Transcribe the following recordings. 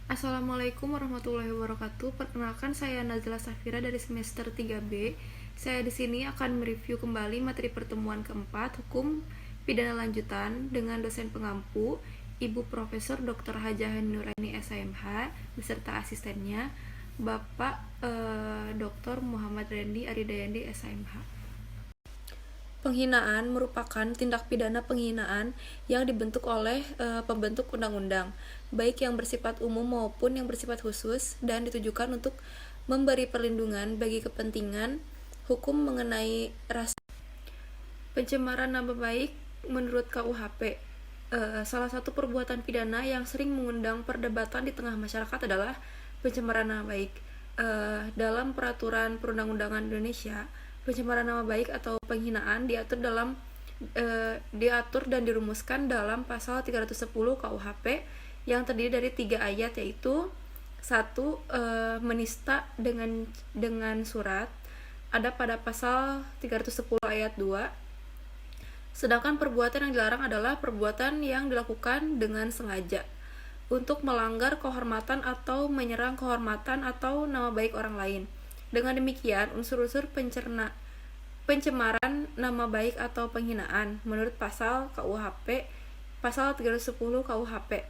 Assalamualaikum warahmatullahi wabarakatuh. Perkenalkan, saya Nazila Safira dari semester 3B. Saya di sini akan mereview kembali materi pertemuan keempat, Hukum Pidana Lanjutan, dengan dosen pengampu, Ibu Profesor Dr. Hajah Nuraini SMH, beserta asistennya, Bapak Dr. Muhammad Rendi Aridayandi SMH. Penghinaan merupakan tindak pidana penghinaan yang dibentuk oleh pembentuk undang-undang, baik yang bersifat umum maupun yang bersifat khusus, dan ditujukan untuk memberi perlindungan bagi kepentingan hukum mengenai rasa. Pencemaran nama baik menurut KUHP, salah satu perbuatan pidana yang sering mengundang perdebatan di tengah masyarakat adalah pencemaran nama baik. Dalam peraturan perundang-undangan Indonesia, pencemaran nama baik atau penghinaan diatur dan dirumuskan dalam pasal 310 KUHP yang terdiri dari 3 ayat, yaitu 1. Menista dengan surat ada pada pasal 310 ayat 2. Sedangkan perbuatan yang dilarang adalah perbuatan yang dilakukan dengan sengaja untuk melanggar kehormatan atau menyerang kehormatan atau nama baik orang lain. Dengan demikian, unsur-unsur pencemaran nama baik atau penghinaan menurut pasal KUHP, pasal 310 KUHP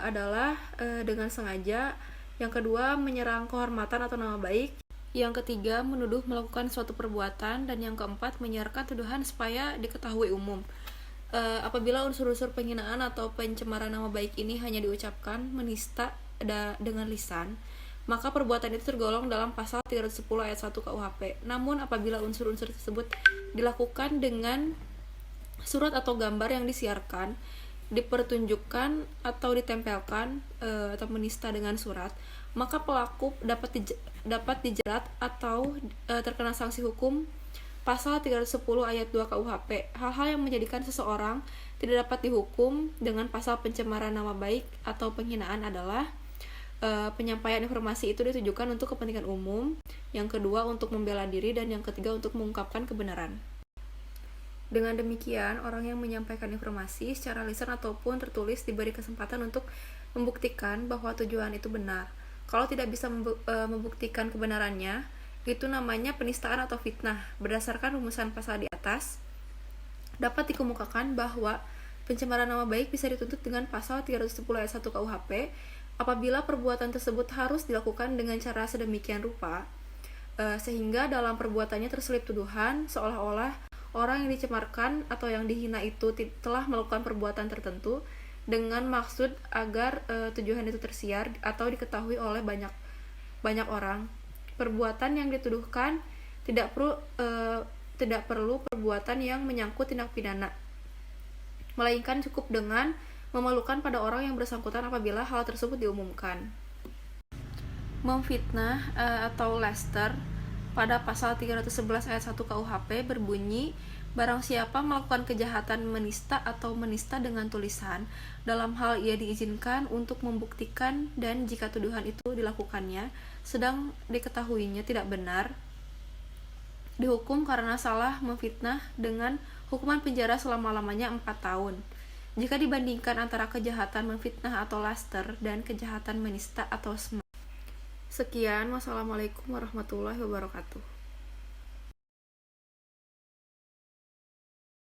adalah dengan sengaja. Yang kedua, menyerang kehormatan atau nama baik. Yang ketiga, menuduh melakukan suatu perbuatan. Dan yang keempat, menyiarkan tuduhan supaya diketahui umum. Apabila unsur-unsur penghinaan atau pencemaran nama baik ini hanya diucapkan, menista dengan lisan, maka perbuatan itu tergolong dalam pasal 310 ayat 1 KUHP. Namun apabila unsur-unsur tersebut dilakukan dengan surat atau gambar yang disiarkan, dipertunjukkan atau ditempelkan atau menista dengan surat, maka pelaku dapat dijerat atau terkena sanksi hukum pasal 310 ayat 2 KUHP. Hal-hal yang menjadikan seseorang tidak dapat dihukum dengan pasal pencemaran nama baik atau penghinaan adalah penyampaian informasi itu ditujukan untuk kepentingan umum, yang kedua untuk membela diri, dan yang ketiga untuk mengungkapkan kebenaran. Dengan demikian, orang yang menyampaikan informasi secara lisan ataupun tertulis diberi kesempatan untuk membuktikan bahwa tujuan itu benar. Kalau tidak bisa membuktikan kebenarannya, itu namanya penistaan atau fitnah. Berdasarkan rumusan pasal di atas, dapat dikemukakan bahwa pencemaran nama baik bisa dituntut dengan pasal 310 ayat 1 KUHP apabila perbuatan tersebut harus dilakukan dengan cara sedemikian rupa sehingga dalam perbuatannya terselip tuduhan seolah-olah orang yang dicemarkan atau yang dihina itu telah melakukan perbuatan tertentu dengan maksud agar tujuan itu tersiar atau diketahui oleh banyak orang. Perbuatan yang dituduhkan tidak perlu perbuatan yang menyangkut tindak pidana, melainkan cukup dengan memalukan pada orang yang bersangkutan apabila hal tersebut diumumkan. Memfitnah atau lester pada pasal 311 ayat 1 KUHP berbunyi, barang siapa melakukan kejahatan menista atau menista dengan tulisan, dalam hal ia diizinkan untuk membuktikan, dan jika tuduhan itu dilakukannya sedang diketahuinya tidak benar, dihukum karena salah memfitnah dengan hukuman penjara selama-lamanya 4 tahun. Jika dibandingkan antara kejahatan memfitnah atau laster dan kejahatan menista atau Sekian, wassalamualaikum warahmatullahi wabarakatuh.